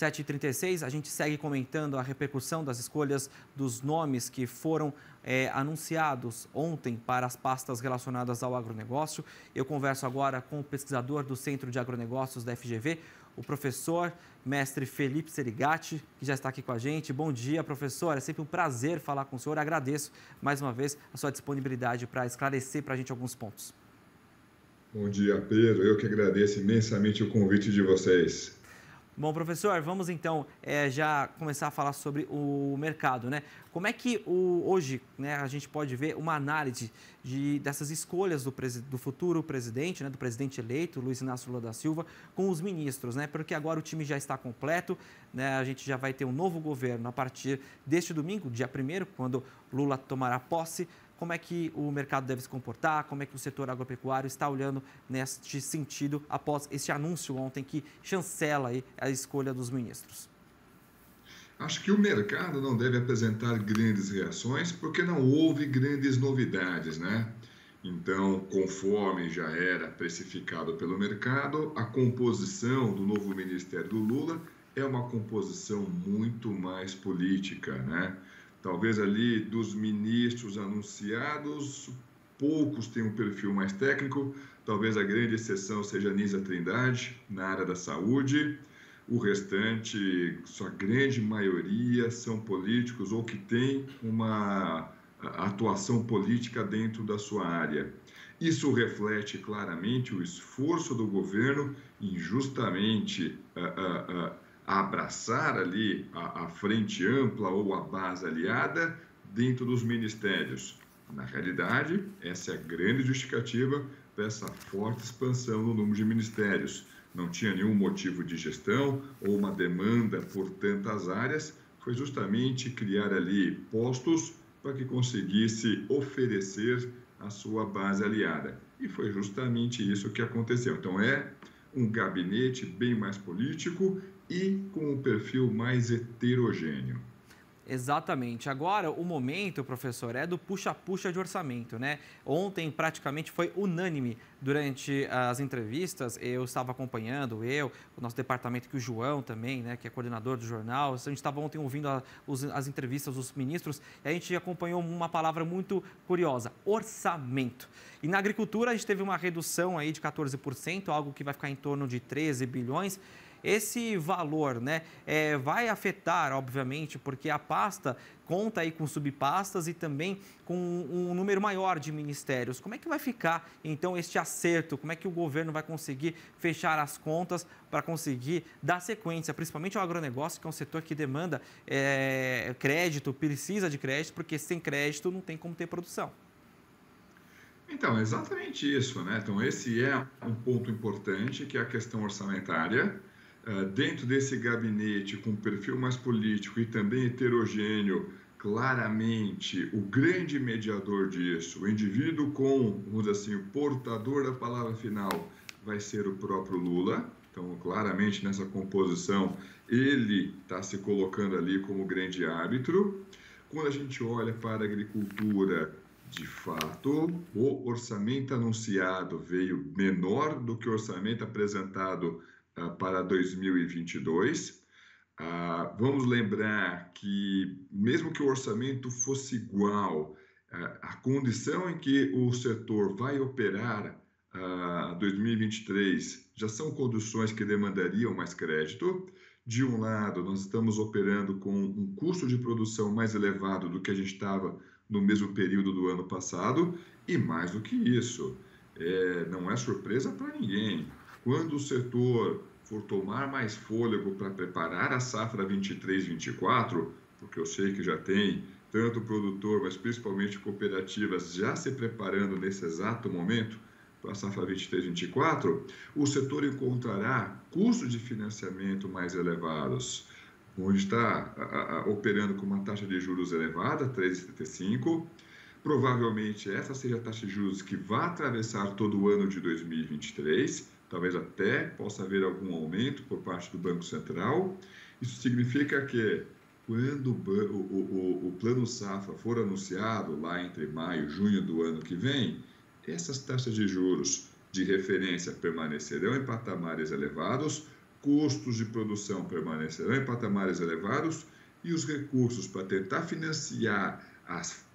7h36, a gente segue comentando a repercussão das escolhas dos nomes que foram anunciados ontem para as pastas relacionadas ao agronegócio. Eu converso agora com o pesquisador do Centro de Agronegócios da FGV, o professor mestre Felipe Serigati, que já está aqui com a gente. Bom dia, professor. É sempre um prazer falar com o senhor. Agradeço mais uma vez a sua disponibilidade para esclarecer para a gente alguns pontos. Bom dia, Pedro. Eu que agradeço imensamente o convite de vocês. Bom, professor, vamos então já começar a falar sobre o mercado, né? Como é que hoje, né, a gente pode ver uma análise dessas escolhas do futuro presidente, né, do presidente eleito, Luiz Inácio Lula da Silva, com os ministros, né? Porque agora o time já está completo, né? A gente já vai ter um novo governo a partir deste domingo, dia 1º, quando Lula tomará posse. Como é que o mercado deve se comportar, como é que o setor agropecuário está olhando neste sentido após esse anúncio ontem que chancela aí a escolha dos ministros? Acho que o mercado não deve apresentar grandes reações porque não houve grandes novidades, né? Então, conforme já era precificado pelo mercado, a composição do novo Ministério do Lula é uma composição muito mais política, né? Talvez ali dos ministros anunciados, poucos têm um perfil mais técnico, talvez a grande exceção seja Anísia Trindade, na área da saúde. O restante, sua grande maioria, são políticos ou que têm uma atuação política dentro da sua área. Isso reflete claramente o esforço do governo em justamente abraçar ali a frente ampla ou a base aliada dentro dos ministérios. Na realidade, essa é a grande justificativa dessa forte expansão no número de ministérios. Não tinha nenhum motivo de gestão ou uma demanda por tantas áreas, foi justamente criar ali postos para que conseguisse oferecer a sua base aliada. E foi justamente isso que aconteceu. Então, é um gabinete bem mais político e com um perfil mais heterogêneo. Exatamente. Agora, o momento, professor, é do puxa-puxa de orçamento, né? Ontem, praticamente, foi unânime durante as entrevistas. Eu estava acompanhando, o nosso departamento, que o João também, né, que é coordenador do jornal. A gente estava ontem ouvindo as entrevistas dos ministros e a gente acompanhou uma palavra muito curiosa, orçamento. E na agricultura, a gente teve uma redução aí de 14%, algo que vai ficar em torno de 13 bilhões. Esse valor, né, vai afetar, obviamente, porque a pasta conta aí com subpastas e também com um número maior de ministérios. Como é que vai ficar, então, este acerto? Como é que o governo vai conseguir fechar as contas para conseguir dar sequência, principalmente ao agronegócio, que é um setor que demanda crédito, precisa de crédito, porque sem crédito não tem como ter produção. Então, é exatamente isso, né? Então, esse é um ponto importante, que é a questão orçamentária. Dentro desse gabinete com perfil mais político e também heterogêneo, claramente o grande mediador disso, o indivíduo com, vamos dizer assim, o portador da palavra final, vai ser o próprio Lula. Então, claramente nessa composição, ele está se colocando ali como grande árbitro. Quando a gente olha para a agricultura, de fato, o orçamento anunciado veio menor do que o orçamento apresentado para 2022. Vamos lembrar que, mesmo que o orçamento fosse igual, a condição em que o setor vai operar 2023 já são condições que demandariam mais crédito. De um lado, nós estamos operando com um custo de produção mais elevado do que a gente estava no mesmo período do ano passado, e mais do que isso, não é surpresa para ninguém. Quando o setor for tomar mais fôlego para preparar a safra 23-24, porque eu sei que já tem tanto o produtor, mas principalmente cooperativas já se preparando nesse exato momento para a safra 23-24, o setor encontrará custos de financiamento mais elevados, onde está operando com uma taxa de juros elevada, 3,75%. Provavelmente essa seja a taxa de juros que vai atravessar todo o ano de 2023, talvez até possa haver algum aumento por parte do Banco Central. Isso significa que, quando o Plano Safra for anunciado, lá entre maio e junho do ano que vem, essas taxas de juros de referência permanecerão em patamares elevados, custos de produção permanecerão em patamares elevados e os recursos para tentar financiar,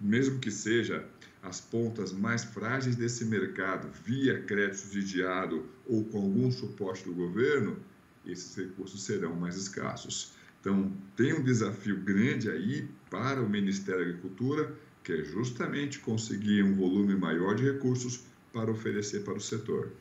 mesmo que seja as pontas mais frágeis desse mercado, via crédito subsidiado ou com algum suporte do governo, esses recursos serão mais escassos. Então, tem um desafio grande aí para o Ministério da Agricultura, que é justamente conseguir um volume maior de recursos para oferecer para o setor.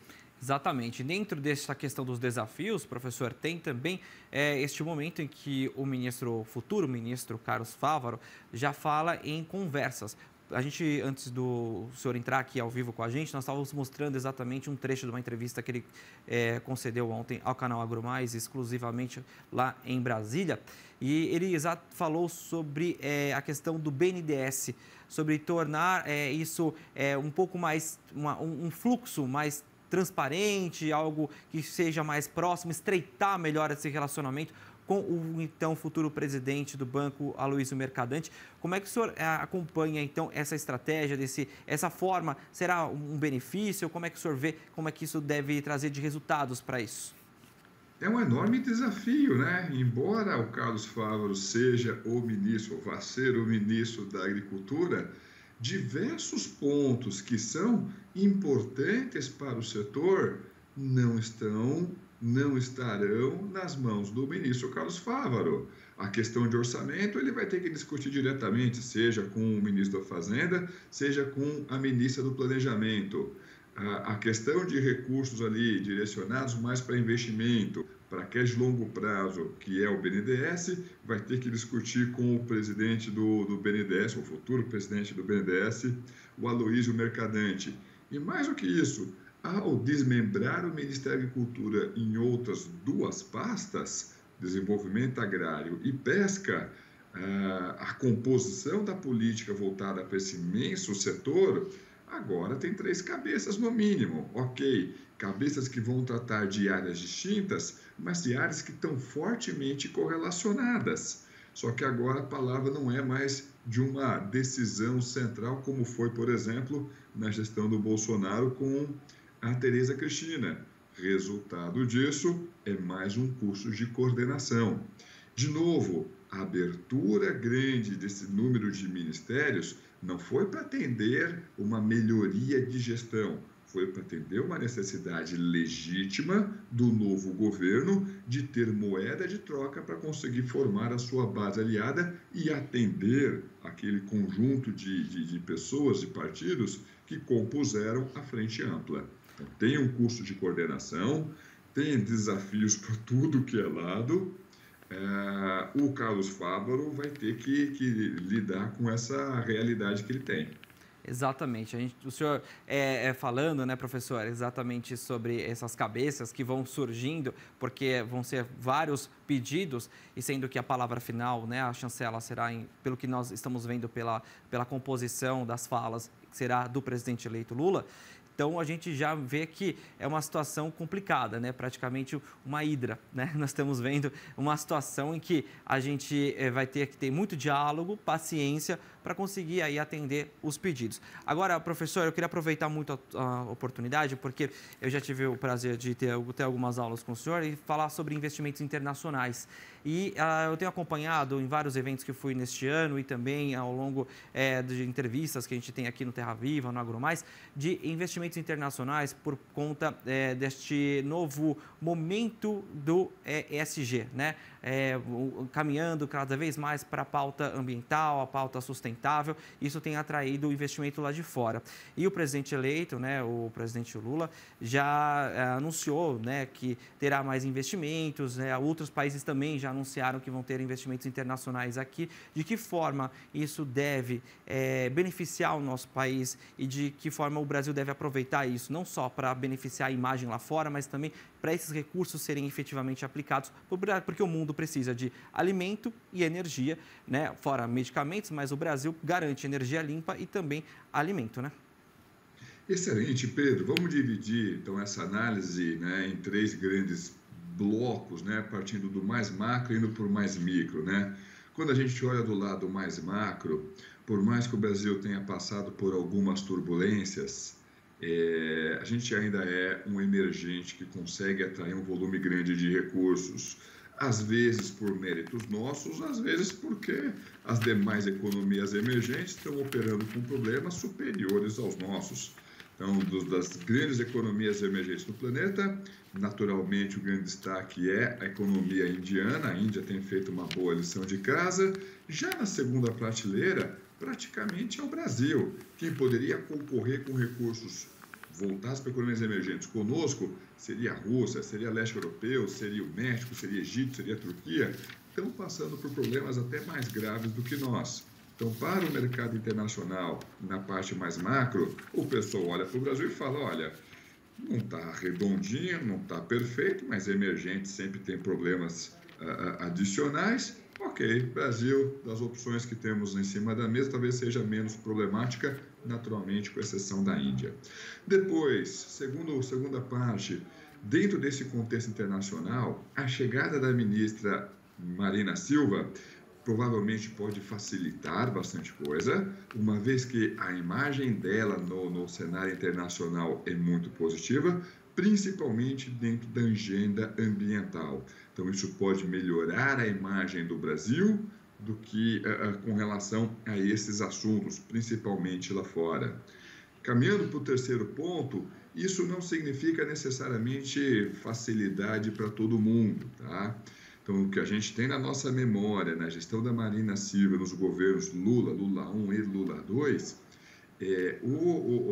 Exatamente. Dentro dessa questão dos desafios, professor, tem também este momento em que o futuro ministro Carlos Fávaro já fala em conversas. A gente, antes do senhor entrar aqui ao vivo com a gente, nós estávamos mostrando exatamente um trecho de uma entrevista que ele concedeu ontem ao canal AgroMais, exclusivamente lá em Brasília. E ele falou sobre a questão do BNDES, sobre tornar isso um pouco mais, um fluxo mais transparente, algo que seja mais próximo, estreitar melhor esse relacionamento com o então futuro presidente do banco, Aloysio Mercadante. Como é que o senhor acompanha então essa estratégia, essa forma? Será um benefício? Como é que o senhor vê como é que isso deve trazer de resultados para isso? É um enorme desafio, né? Embora o Carlos Fávaro seja o ministro, ou vá ser o ministro da Agricultura, diversos pontos que são importantes para o setor não estarão nas mãos do ministro Carlos Fávaro. A questão de orçamento ele vai ter que discutir diretamente, seja com o ministro da Fazenda, seja com a ministra do Planejamento. A questão de recursos ali direcionados mais para investimento, para aqueles de longo prazo, que é o BNDES, vai ter que discutir com o presidente do BNDES, o futuro presidente do BNDES, o Aloysio Mercadante. E mais do que isso, ao desmembrar o Ministério da Agricultura em outras duas pastas, desenvolvimento agrário e pesca, a composição da política voltada para esse imenso setor, agora tem 3 cabeças no mínimo, ok, cabeças que vão tratar de áreas distintas, mas de áreas que estão fortemente correlacionadas. Só que agora a palavra não é mais de uma decisão central, como foi, por exemplo, na gestão do Bolsonaro com a Tereza Cristina. Resultado disso é mais um curso de coordenação. De novo, a abertura grande desse número de ministérios não foi para atender uma melhoria de gestão, foi para atender uma necessidade legítima do novo governo de ter moeda de troca para conseguir formar a sua base aliada e atender aquele conjunto de pessoas, de partidos que compuseram a Frente Ampla. Então, tem um curso de coordenação, tem desafios por tudo que é lado. O Carlos Fávaro vai ter que lidar com essa realidade que ele tem. Exatamente. O senhor falando, né, professor, exatamente sobre essas cabeças que vão surgindo, porque vão ser vários pedidos, e sendo que a palavra final, né, a chancela será, pelo que nós estamos vendo pela composição das falas, será do presidente eleito Lula. Então, a gente já vê que é uma situação complicada, né? Praticamente uma hidra, né? Nós estamos vendo uma situação em que a gente vai ter que ter muito diálogo, paciência, para conseguir aí atender os pedidos. Agora, professor, eu queria aproveitar muito a oportunidade, porque eu já tive o prazer de ter algumas aulas com o senhor e falar sobre investimentos internacionais. E eu tenho acompanhado em vários eventos que fui neste ano e também ao longo de entrevistas que a gente tem aqui no Terra Viva, no AgroMais, de investimentos internacionais por conta deste novo momento do ESG, né? Caminhando cada vez mais para a pauta ambiental, a pauta sustentável. Isso tem atraído o investimento lá de fora. E o presidente eleito, né, o presidente Lula, já anunciou, né, que terá mais investimentos, né? Outros países também já anunciaram que vão ter investimentos internacionais aqui. De que forma isso deve beneficiar o nosso país e de que forma o Brasil deve aproveitar isso, não só para beneficiar a imagem lá fora, mas também para esses recursos serem efetivamente aplicados, porque o mundo precisa de alimento e energia, né? Fora medicamentos, mas o Brasil garante energia limpa e também alimento, né? Excelente, Pedro. Vamos dividir, então, essa análise, né, em 3 grandes blocos, né, partindo do mais macro e indo para o mais micro, né? Quando a gente olha do lado mais macro, por mais que o Brasil tenha passado por algumas turbulências, A gente ainda é um emergente que consegue atrair um volume grande de recursos, às vezes por méritos nossos, às vezes porque as demais economias emergentes estão operando com problemas superiores aos nossos. Então, das grandes economias emergentes do planeta, naturalmente o grande destaque é a economia indiana. A Índia tem feito uma boa lição de casa. Já na segunda prateleira, praticamente é o Brasil, quem poderia concorrer com recursos voltados para economias emergentes conosco, seria a Rússia, seria leste europeu, seria o México, seria Egito, seria a Turquia, estão passando por problemas até mais graves do que nós. Então, para o mercado internacional, na parte mais macro, o pessoal olha para o Brasil e fala, olha, não está redondinho, não está perfeito, mas emergente sempre tem problemas adicionais. Ok, Brasil, das opções que temos em cima da mesa, talvez seja menos problemática, naturalmente, com exceção da Índia. Depois, segunda parte, dentro desse contexto internacional, a chegada da ministra Marina Silva provavelmente pode facilitar bastante coisa, uma vez que a imagem dela no cenário internacional é muito positiva, principalmente dentro da agenda ambiental. Então, isso pode melhorar a imagem do Brasil do que com relação a esses assuntos, principalmente lá fora. Caminhando para o terceiro ponto, isso não significa necessariamente facilidade para todo mundo, tá? Então, o que a gente tem na nossa memória, na gestão da Marina Silva, nos governos Lula, Lula 1 e Lula 2,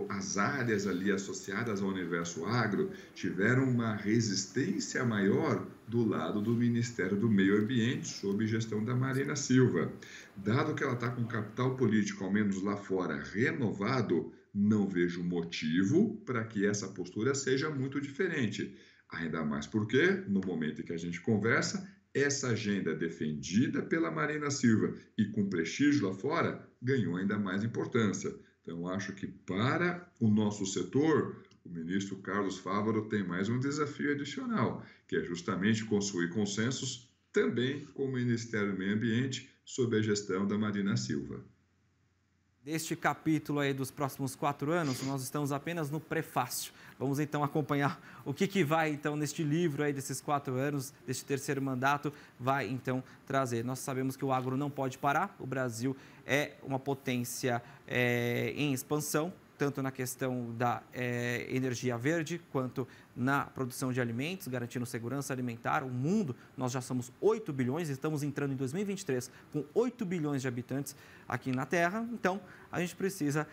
as áreas ali associadas ao universo agro tiveram uma resistência maior do lado do Ministério do Meio Ambiente, sob gestão da Marina Silva. Dado que ela está com capital político, ao menos lá fora, renovado, não vejo motivo para que essa postura seja muito diferente. Ainda mais porque, no momento em que a gente conversa, essa agenda defendida pela Marina Silva e com prestígio lá fora ganhou ainda mais importância. Então, acho que para o nosso setor, o ministro Carlos Fávaro tem mais um desafio adicional, que é justamente construir consensos também com o Ministério do Meio Ambiente sob a gestão da Marina Silva. Deste capítulo aí dos próximos 4 anos, nós estamos apenas no prefácio. Vamos então acompanhar o que vai então neste livro aí desses 4 anos, deste terceiro mandato, vai então trazer. Nós sabemos que o agro não pode parar, o Brasil é uma potência em expansão, tanto na questão da energia verde, quanto na produção de alimentos, garantindo segurança alimentar. O mundo, nós já somos 8 bilhões, estamos entrando em 2023 com 8 bilhões de habitantes aqui na Terra, então a gente precisa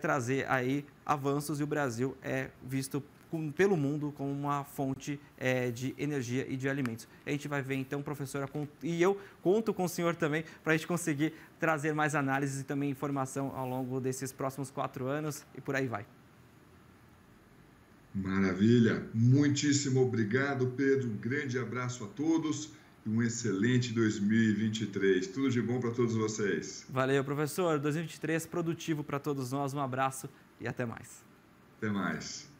trazer aí avanços e o Brasil é visto pelo mundo como uma fonte de energia e de alimentos. A gente vai ver então, professora, e eu conto com o senhor também para a gente conseguir trazer mais análises e também informação ao longo desses próximos 4 anos e por aí vai. Maravilha! Muitíssimo obrigado, Pedro. Um grande abraço a todos e um excelente 2023. Tudo de bom para todos vocês. Valeu, professor. 2023 produtivo para todos nós. Um abraço e até mais. Até mais.